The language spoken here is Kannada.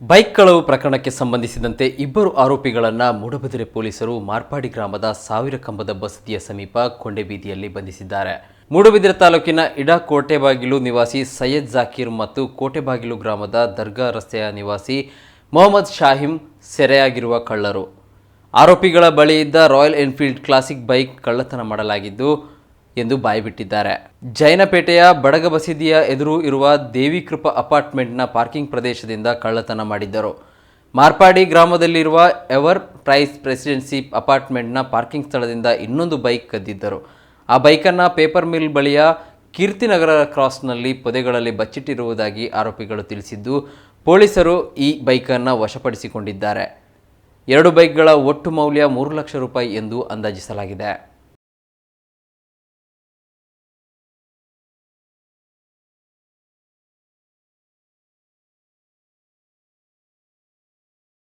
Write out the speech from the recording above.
ಬೈಕ್ ಕಳವು ಪ್ರಕರಣಕ್ಕೆ ಸಂಬಂಧಿಸಿದಂತೆ ಇಬ್ಬರು ಆರೋಪಿಗಳನ್ನು ಮೂಡಬಿದಿರೆ ಪೊಲೀಸರು ಮಾರ್ಪಾಡಿ ಗ್ರಾಮದ ಸಾವಿರ ಕಂಬದ ಬಸದಿಯ ಸಮೀಪ ಕೊಂಡೆಬೀದಿಯಲ್ಲಿ ಬಂಧಿಸಿದ್ದಾರೆ. ಮೂಡಬಿದಿರೆ ತಾಲೂಕಿನ ಇಡಾ ಕೋಟೆಬಾಗಿಲು ನಿವಾಸಿ ಸೈಯದ್ ಜಾಕೀರ್ ಮತ್ತು ಕೋಟೆಬಾಗಿಲು ಗ್ರಾಮದ ದರ್ಗಾ ರಸ್ತೆಯ ನಿವಾಸಿ ಮೊಹಮ್ಮದ್ ಶಾಹಿಂ ಸೆರೆಯಾಗಿರುವ ಕಳ್ಳರು. ಆರೋಪಿಗಳ ಬಳಿ ಇದ್ದ ರಾಯಲ್ ಎನ್ಫೀಲ್ಡ್ ಕ್ಲಾಸಿಕ್ ಬೈಕ್ ಕಳ್ಳತನ ಮಾಡಲಾಗಿದ್ದು ಎಂದು ಬಾಯ್ಬಿಟ್ಟಿದ್ದಾರೆ. ಜೈನಪೇಟೆಯ ಬಡಗಬಸದಿಯ ಎದುರು ಇರುವ ದೇವಿಕೃಪಾ ಅಪಾರ್ಟ್ಮೆಂಟ್ನ ಪಾರ್ಕಿಂಗ್ ಪ್ರದೇಶದಿಂದ ಕಳ್ಳತನ ಮಾಡಿದ್ದರು. ಮಾರ್ಪಾಡಿ ಗ್ರಾಮದಲ್ಲಿರುವ ಎವರ್ ಪ್ರೈಸ್ ಪ್ರೆಸಿಡೆನ್ಸಿ ಅಪಾರ್ಟ್ಮೆಂಟ್ನ ಪಾರ್ಕಿಂಗ್ ಸ್ಥಳದಿಂದ ಇನ್ನೊಂದು ಬೈಕ್ ಕದ್ದಿದ್ದರು. ಆ ಬೈಕನ್ನು ಪೇಪರ್ ಮಿಲ್ ಬಳಿಯ ಕೀರ್ತಿನಗರ ಕ್ರಾಸ್ನಲ್ಲಿ ಪೊದೆಗಳಲ್ಲಿ ಬಚ್ಚಿಟ್ಟಿರುವುದಾಗಿ ಆರೋಪಿಗಳು ತಿಳಿಸಿದ್ದು, ಪೊಲೀಸರು ಈ ಬೈಕನ್ನು ವಶಪಡಿಸಿಕೊಂಡಿದ್ದಾರೆ. 2 ಬೈಕ್ಗಳ ಒಟ್ಟು ಮೌಲ್ಯ 3 ಲಕ್ಷ ರೂಪಾಯಿ ಎಂದು ಅಂದಾಜಿಸಲಾಗಿದೆ.